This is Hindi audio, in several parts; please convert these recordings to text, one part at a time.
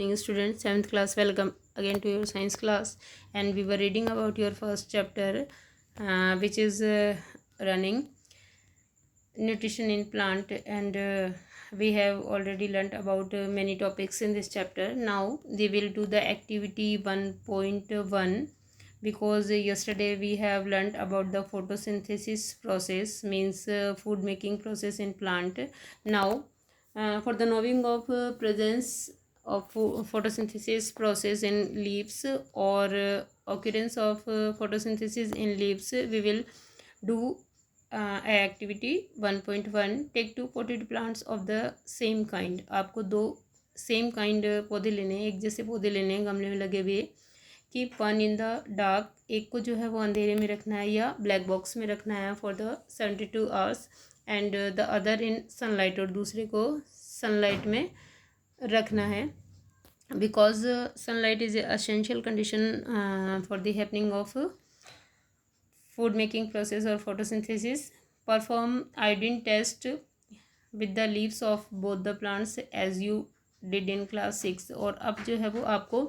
Morning students, 7th class, welcome again to your science class. And we were reading about your first chapter, which is running nutrition in plant, and we have already learnt about many topics in this chapter. Now we will do the activity 1.1, because yesterday we have learnt about the photosynthesis process, means food making process in plant. Now for the knowing of presence of photosynthesis process in leaves, or occurrence of photosynthesis in leaves, we will do activity 1.1. Take two potted plants of the same kind. आपको दो सेम काइंड पौधे लेने हैं, एक जैसे पौधे लेने हैं गमले में लगे हुए. कि वन इन द डार्क, एक को जो है वो अंधेरे में रखना है या ब्लैक बॉक्स में रखना है for the 72 hours, and the other in sunlight, और दूसरे को सनलाइट में रखना है. Because sunlight is essential condition for the happening of food making process or photosynthesis. Perform iodine test with the leaves of both the plants as you did in class 6. और अब जो है वो आपको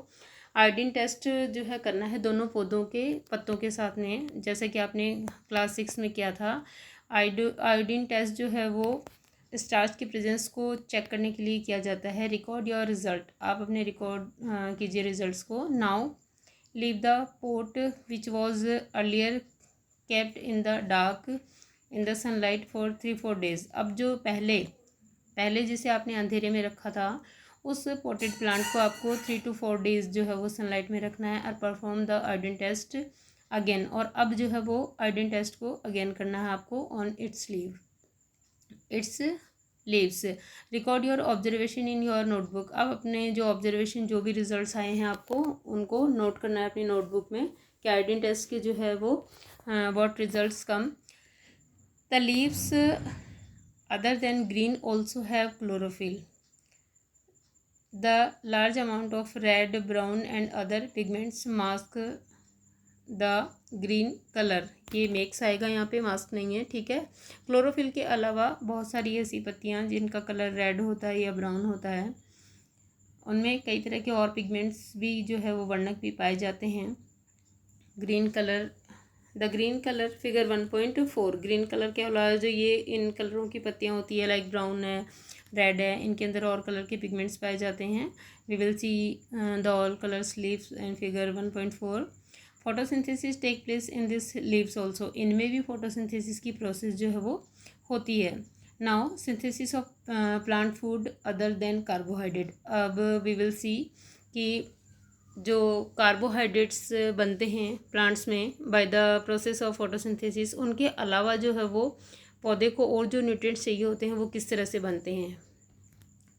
आयोडीन टेस्ट जो है करना है दोनों पौधों के पत्तों के साथ में, जैसे कि आपने क्लास 6 में किया था. आयोडीन टेस्ट जो है वो स्टार्च की प्रेजेंस को चेक करने के लिए किया जाता है. रिकॉर्ड योर रिजल्ट, आप अपने रिकॉर्ड कीजिए रिजल्ट्स को. Now leave the pot which was earlier kept in the dark in the sunlight for 3-4 days. अब जो पहले जिसे आपने अंधेरे में रखा था, उस पोटेड प्लांट को आपको 3 to 4 days जो है वो सनलाइट में रखना है. और perform the iodine test again, और अब जो है वो आयोडीन टेस्ट को अगेन करना है आपको on it's leaves. Record your observation in your notebook. अब अपने जो ऑब्जर्वेशन जो भी रिजल्ट्स आए हैं आपको उनको नोट करना है अपनी नोटबुक में कि आयोडीन टेस्ट के जो है वो what results come. The leaves other than green also have chlorophyll. The large amount of red, brown and other pigments mask the green color. ये मेक्स आएगा यहाँ पे, मास्क नहीं है, ठीक है. क्लोरोफिल के अलावा बहुत सारी ऐसी पत्तियाँ जिनका कलर रेड होता है या ब्राउन होता है, उनमें कई तरह के और पिगमेंट्स भी जो है वो वर्णक भी पाए जाते हैं. Green colour, the green colour figure 1.4. Green colour के अलावा जो ये इन कलरों की पत्तियाँ होती है, लाइक ब्राउन है, रेड है, इनके अंदर और कलर के पिगमेंट्स पाए जाते हैं. We will see the all colours leaves and figure 1.4. Photosynthesis take place in this leaves also. इनमें भी फोटोसिंथेसिस की प्रोसेस जो है वो होती है. Now synthesis of plant food other than carbohydrate. अब वी विल सी कि जो कार्बोहाइड्रेट्स बनते हैं प्लांट्स में by the process of photosynthesis, उनके अलावा जो है वो पौधे को और जो न्यूट्रिएंट्स चाहिए होते हैं वो किस तरह से बनते हैं.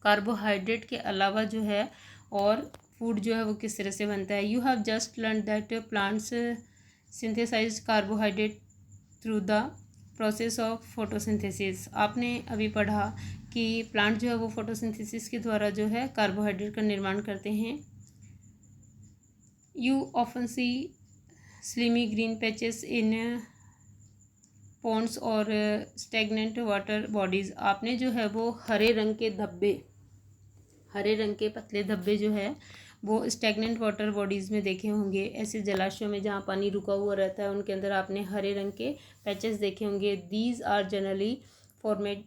कार्बोहाइड्रेट के अलावा जो है और फूड जो है वो किस तरह से बनता है. You have just learn that plants synthesise carbohydrate through the process of photosynthesis. आपने अभी पढ़ा कि प्लांट जो है वो फोटोसिंथेसिस के द्वारा जो है कार्बोहाइड्रेट का निर्माण करते हैं. You often see slimy green patches in ponds और stagnant water bodies. आपने जो है वो हरे रंग के पतले धब्बे जो है वो स्टैगनेंट वाटर बॉडीज़ में देखे होंगे. ऐसे जलाशयों में जहाँ पानी रुका हुआ रहता है उनके अंदर आपने हरे रंग के पैचेस देखे होंगे. These are generally formed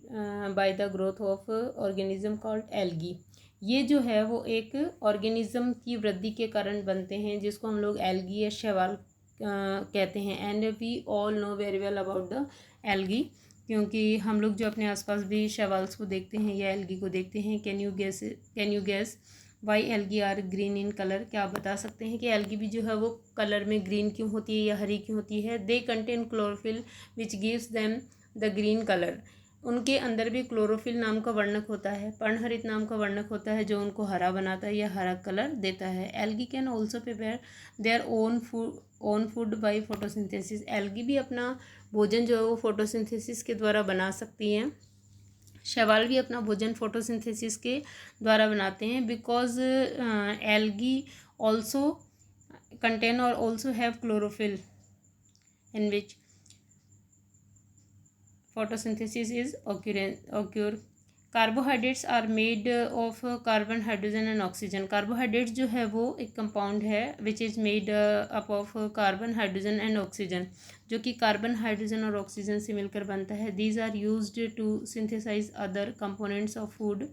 by the growth of organism called algae. ये जो है वो एक ऑर्गेनिज्म की वृद्धि के कारण बनते हैं जिसको हम लोग एल्गी या शैवाल कहते हैं. And we all know very well about the algae, क्योंकि हम लोग जो अपने आसपास भी शैवाल्स को देखते हैं या एल्गी को देखते हैं. Can you guess why algae are green in colour. क्या आप बता सकते हैं कि एल्गी भी जो है वो कलर में ग्रीन क्यों होती है या हरी क्यों होती है. They contain chlorophyll which gives them the green colour. उनके अंदर भी क्लोरोफिल नाम का वर्णक होता है, पर्णहरित नाम का वर्णक होता है जो उनको हरा बनाता है या हरा कलर देता है. Algae can also prepare their own food by photosynthesis. Algae भी अपना भोजन जो है वो फोटोसिंथेसिस के द्वारा बना सकती हैं. शैवाल भी अपना भोजन फोटोसिंथेसिस के द्वारा बनाते हैं. बिकॉज एल्गी ऑल्सो कंटेन और also have chlorophyll in which photosynthesis is occur. Carbohydrates are made of carbon, hydrogen and oxygen. Carbohydrates जो है वो एक कंपाउंड है which is made up of carbon, hydrogen and oxygen, जो कि कार्बन, हाइड्रोजन और ऑक्सीजन से मिलकर बनता है। These are used to synthesise other components of food.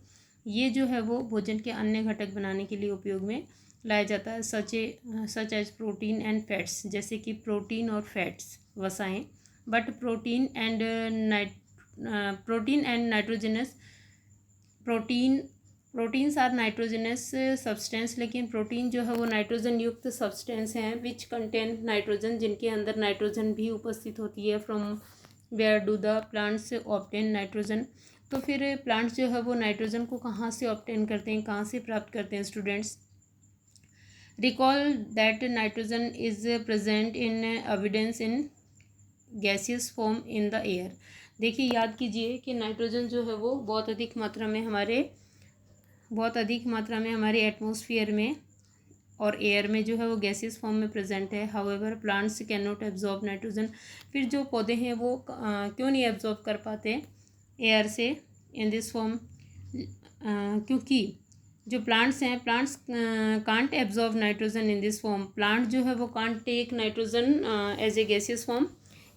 ये जो है वो भोजन के अन्य घटक बनाने के लिए उपयोग में लाया जाता है, such as protein and fats, जैसे कि प्रोटीन और फैट्स, वसाएं। But protein and nitrogenous proteins are nitrogenous substance, लेकिन प्रोटीन जो है वो नाइट्रोजन युक्त सब्सटेंस हैं विच कंटेन नाइट्रोजन, जिनके अंदर नाइट्रोजन भी उपस्थित होती है। From where do the plants obtain nitrogen. तो फिर प्लांट्स जो है वो नाइट्रोजन को कहाँ से ऑब्टेन करते हैं, कहाँ से प्राप्त करते हैं students? Recall that nitrogen is present in evidence in gaseous form in the air. देखिए, याद कीजिए कि नाइट्रोजन जो है वो बहुत अधिक मात्रा में हमारे एटमॉस्फेयर में और एयर में जो है वो गैसियस फॉर्म में प्रेजेंट है। However plants can not absorb nitrogen. फिर जो पौधे हैं वो क्यों नहीं एब्जॉर्ब कर पाते एयर से इन दिस फॉर्म? क्योंकि जो प्लांट्स हैं, plants can't absorb nitrogen in this form. Plant जो है वो can't take nitrogen as a gaseous form,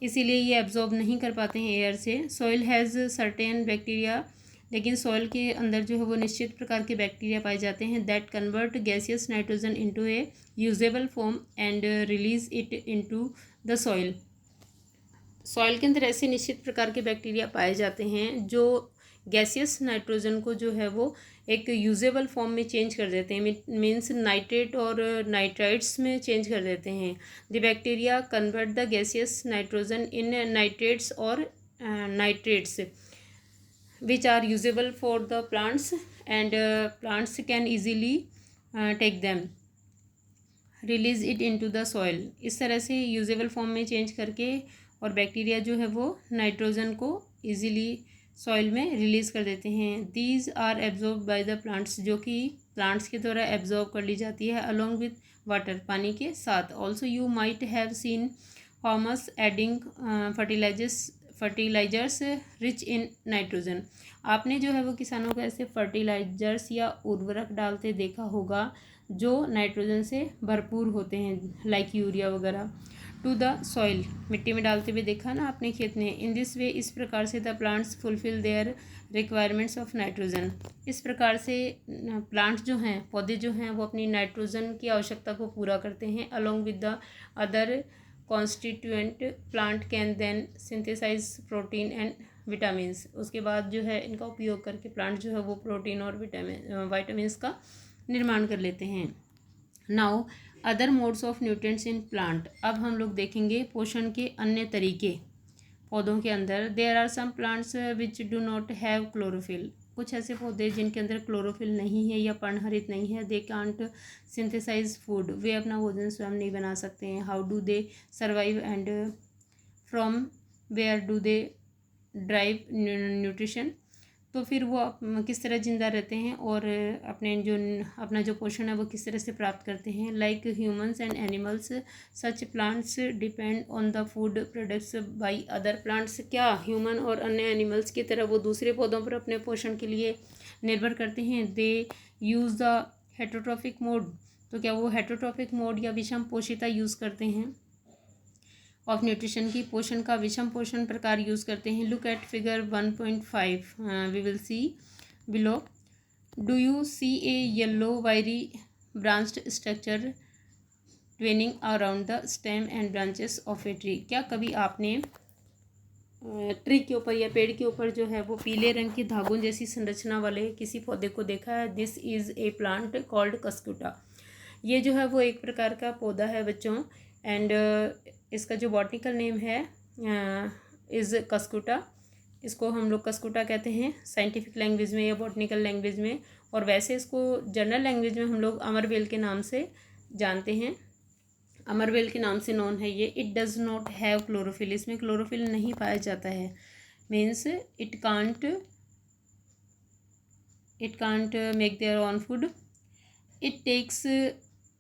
इसीलिए ये एब्जॉर्ब नहीं कर पाते हैं एयर से। सॉइल हैज़ सर्टेन बैक्टीरिया, लेकिन सॉइल के अंदर जो है वो निश्चित प्रकार के बैक्टीरिया पाए जाते हैं that convert gaseous nitrogen into A usable form and release it into the soil. Soil के अंदर ऐसे निश्चित प्रकार के बैक्टीरिया पाए जाते हैं जो गैसियस नाइट्रोजन को जो है वो एक यूजेबल फॉर्म में चेंज कर देते हैं, मीन्स नाइट्रेट और नाइट्राइट्स में चेंज कर देते हैं। The bacteria convert the gaseous nitrogen in nitrates और nitrates which are usable for the plants and plants can easily take them, release it into the soil। इस तरह से यूजेबल फॉर्म में चेंज करके और बैक्टीरिया जो है वो नाइट्रोजन को इजीली सॉइल में रिलीज़ कर देते हैं। These are absorb by the plants, जो कि प्लांट्स के द्वारा एब्जॉर्ब कर ली जाती है अलॉन्ग विथ वाटर, पानी के साथ। Also you might have seen farmers adding fertilizers rich in nitrogen. आपने जो है वो किसानों को ऐसे फर्टिलाइजर्स या उर्वरक डालते देखा होगा जो नाइट्रोजन से भरपूर होते हैं, लाइक यूरिया वगैरह। टू द सॉइल, मिट्टी में डालते हुए देखा ना आपने खेत में। इन दिस वे, इस प्रकार से the plants fulfil there requirements of nitrogen. इस प्रकार से प्लांट्स जो हैं, पौधे जो हैं, वो अपनी नाइट्रोजन की आवश्यकता को पूरा करते हैं along with the other constituent. Plant can then synthesize protein and vitamins. उसके बाद जो है इनका उपयोग करके प्लांट जो है वो प्रोटीन और विटामिन्स का निर्माण कर लेते हैं। Now other modes of nutrients in plant. अब हम लोग देखेंगे पोषण के अन्य तरीके पौधों के अंदर। There are some plants which do not have chlorophyll. कुछ ऐसे पौधे जिनके अंदर क्लोरोफिल नहीं है या पर्णहरित नहीं है। दे कांट सिंथेसाइज फूड, वे अपना भोजन स्वयं नहीं बना सकते हैं। How do they survive and from where do they derive nutrition. तो फिर वो किस तरह जिंदा रहते हैं और अपना जो पोषण है वो किस तरह से प्राप्त करते हैं। Like humans and animals, such plants depend on the food products by other plants. क्या ह्यूमन और अन्य एनिमल्स की तरह वो दूसरे पौधों पर अपने पोषण के लिए निर्भर करते हैं? दे यूज़ द हेटरोट्रॉफिक मोड। तो क्या वो हेटरोट्रॉफिक मोड या विषम पोषिता यूज़ करते हैं ऑफ न्यूट्रिशन की? पोषण का विषम पोषण प्रकार यूज़ करते हैं। Look at figure 1.5, we will see below. Do you see a yellow wiry branched structure twining around the stem and branches of a tree? क्या कभी आपने ट्री के ऊपर या पेड़ के ऊपर जो है वो पीले रंग के धागों जैसी संरचना वाले किसी पौधे को देखा है? This is a plant called cuscuta. ये जो है वो एक प्रकार का पौधा है बच्चों, एंड इसका जो बॉटनिकल नेम है इज़ कस्कुटा। इसको हम लोग कस्कुटा कहते हैं साइंटिफिक लैंग्वेज में या बॉटनिकल लैंग्वेज में, और वैसे इसको जनरल लैंग्वेज में हम लोग अमरबेल के नाम से जानते हैं। अमरबेल के नाम से नोन है ये। It does not have chlorophyll, इसमें क्लोरोफिल नहीं पाया जाता है। Means it can't make their own food. It takes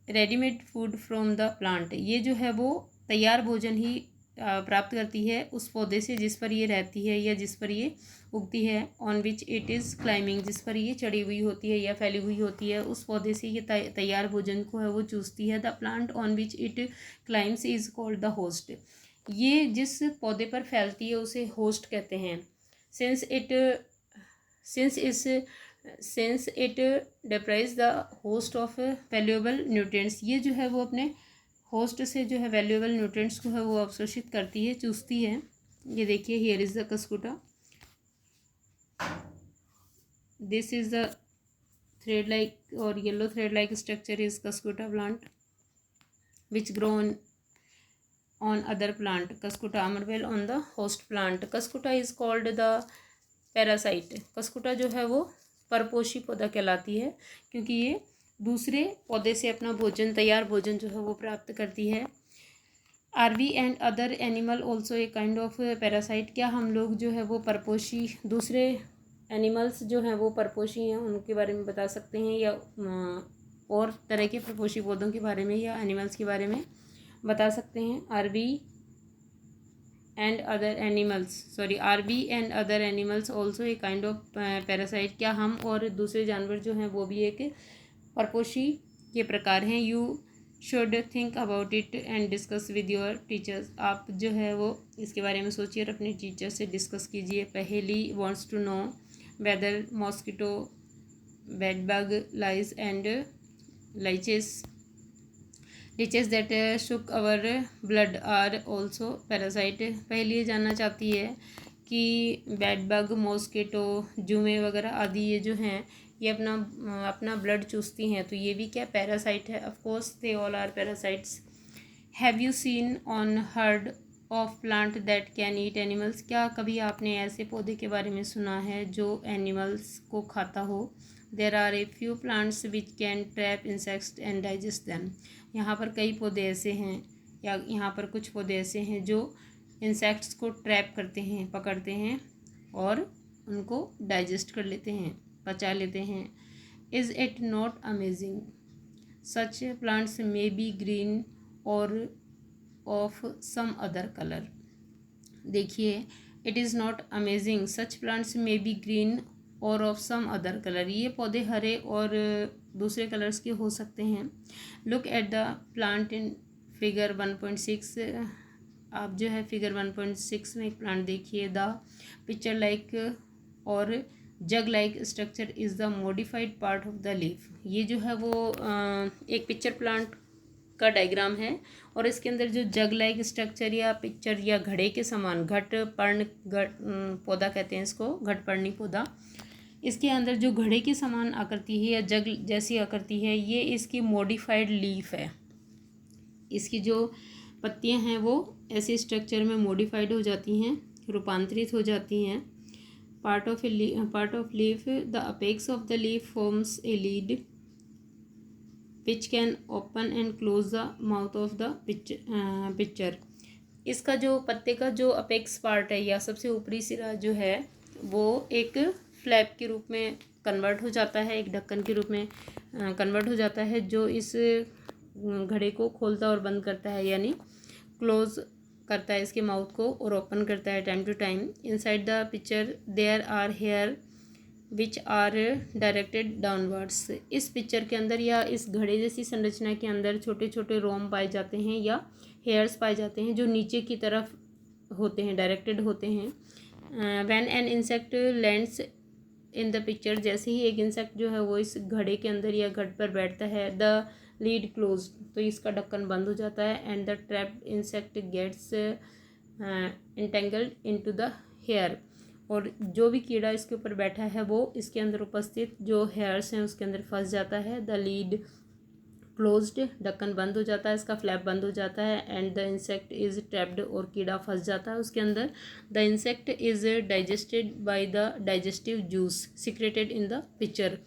readymade food from the plant. ये जो है वो तैयार भोजन ही प्राप्त करती है उस पौधे से जिस पर ये रहती है या जिस पर ये उगती है। On which it is climbing, जिस पर ये चढ़ी हुई होती है या फैली हुई होती है, उस पौधे से ये तैयार भोजन को है वो चूसती है। The plant on which it climbs is called the host. ये जिस पौधे पर फैलती है उसे होस्ट कहते हैं। Since it deprives the host of valuable nutrients, ये जो है वो अपने होस्ट से जो है वैल्यूएबल न्यूट्रिएंट्स को है वो अवशोषित करती है, चूसती है। ये देखिए, here is the cuscuta, this is the thread like or yellow thread like structure is cuscuta plant which grow on other plant. Cuscuta amarvel on the host plant. Cuscuta is called the parasite. Cuscuta जो है वो परपोषी पौधा कहलाती है क्योंकि ये दूसरे पौधे से अपना भोजन, तैयार भोजन जो है वो प्राप्त करती है। Are we and other animal also a kind of parasite, क्या हम लोग जो है वो परपोषी, दूसरे एनिमल्स जो हैं वो परपोषी हैं, उनके बारे में बता सकते हैं, या और तरह के परपोषी पौधों के बारे में या एनिमल्स के बारे में बता सकते हैं। Are we and other animals also a kind of parasite, क्या हम और दूसरे जानवर जो हैं वो भी एक परपोषी के प्रकार हैं। You should think about it and discuss with your teachers, आप जो है वो इसके बारे में सोचिए और अपने टीचर से डिस्कस कीजिए। Paheli wants to know whether mosquito, bedbug, lice and leeches that shook our blood are also parasite। पहले ये जानना चाहती है कि बेडबग, मॉस्किटो, जुमे वगैरह आदि ये जो हैं ये अपना ब्लड चूसती हैं, तो ये भी क्या पैरासाइट है। Of course they all are parasites. Have you seen or heard of plant that can eat animals, क्या कभी आपने ऐसे पौधे के बारे में सुना है जो एनिमल्स को खाता हो। There are a few plants which can trap insects and digest them, यहाँ पर कई पौधे ऐसे हैं या यहाँ पर कुछ पौधे ऐसे हैं जो इंसेक्ट्स को ट्रैप करते हैं, पकड़ते हैं और उनको डाइजेस्ट कर लेते हैं, पचा लेते हैं। Is it not amazing, such plants may be green और ऑफ सम अदर कलर। देखिए, it is not amazing such plants may be green और ऑफ सम अदर कलर, ये पौधे हरे और दूसरे कलर्स के हो सकते हैं। Look at the plant in figure 1.6, आप जो है फिगर 1.6 में एक प्लांट देखिए। द पिक्चर लाइक और jug like structure is the modified part of the leaf, ये जो है वो एक पिक्चर प्लांट का डायग्राम है और इसके अंदर जो जग लाइक स्ट्रक्चर या पिक्चर या घड़े के समान, घट पौधा कहते हैं इसको, घटपर्णी पौधा, इसके अंदर जो घड़े के समान आकृति है या जग जैसी आकृति है, ये इसकी मॉडिफाइड लीफ है। इसकी जो पत्तियां हैं वो ऐसे स्ट्रक्चर में मॉडिफाइड हो जाती हैं, रूपांतरित हो जाती हैं। Part of leaf, the apex of the leaf forms a lead which can open and close the mouth of the picture. इसका जो पत्ते का जो अपेक्स पार्ट है या सबसे ऊपरी सिरा जो है वो एक फ्लैप के रूप में कन्वर्ट हो जाता है, एक ढक्कन के रूप में कन्वर्ट हो जाता है, जो इस घड़े को खोलता और बंद करता है, यानी क्लोज करता है इसके माउथ को और ओपन करता है time to time. Inside the picture there are hair which are directed downwards, इस पिक्चर के अंदर या इस घड़े जैसी संरचना के अंदर छोटे छोटे रोम पाए जाते हैं या हेयर्स पाए जाते हैं जो नीचे की तरफ होते हैं, डायरेक्टेड होते हैं। When an insect lands in the picture, जैसे ही एक इंसेक्ट जो है वो इस घड़े के अंदर या घट पर बैठता है, द लीड क्लोज, तो इसका ढक्कन बंद हो जाता है। And the trapped insect gets entangled into the hair, और जो भी कीड़ा इसके ऊपर बैठा है वो इसके अंदर उपस्थित जो हेयर्स हैं उसके अंदर फंस जाता है। द लीड क्लोज्ड, ढक्कन बंद हो जाता है, इसका फ्लैप बंद हो जाता है। And the insect is trapped, और कीड़ा फंस जाता है उसके अंदर। The insect is digested by the digestive juice secreted in the picture,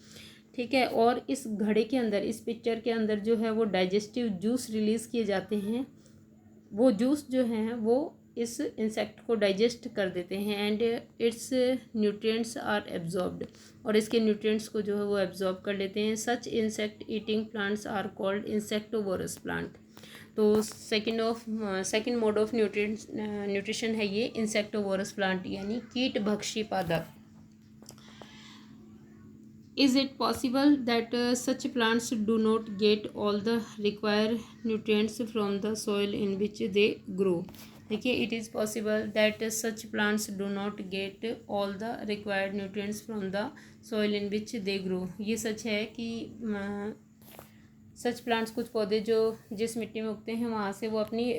ठीक है। और इस घड़े के अंदर, इस पिक्चर के अंदर जो है वो डाइजेस्टिव जूस रिलीज़ किए जाते हैं, वो जूस जो हैं वो इस इंसेक्ट को डाइजेस्ट कर देते हैं। And its nutrients are absorbed, और इसके न्यूट्रिएंट्स को जो है वो एब्जॉर्ब कर लेते हैं। Such insect eating plants are called insectivorous plant, तो सेकंड मोड ऑफ न्यूट्रिशन है ये इंसेक्टोवोरस प्लांट यानी कीट भक्षी पादप. Is it possible that such plants do not get all the required nutrients from the soil in which they grow? देखिए, it is possible that such plants do not get all the required nutrients from the soil in which they grow. ये सच है कि सच प्लांट्स कुछ पौधे जो जिस मिट्टी में उगते हैं वहाँ से वो अपनी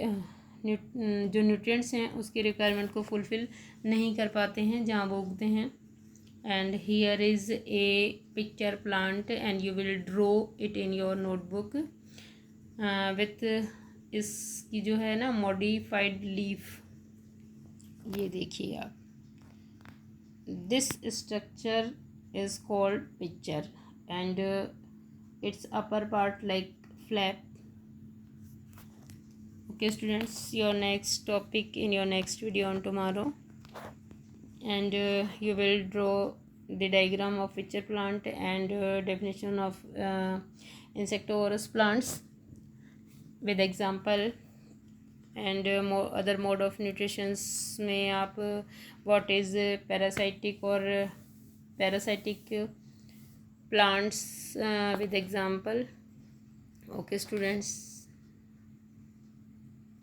जो न्यूट्रिएंट्स हैं उसकी रिक्वायरमेंट को फुलफ़िल नहीं कर पाते हैं जहाँ वो उगते हैं. And here is a picture plant and you will draw it in your notebook with इसकी जो है ना modified leaf. ये देखिए आप, this structure is called pitcher and its upper part like flap. Okay students, your next topic in your next video on tomorrow, and you will draw the diagram of pitcher plant and definition of insectivorous plants with example, and other mode of nutritions में आप what is parasitic or parasitic plants with example. Okay students.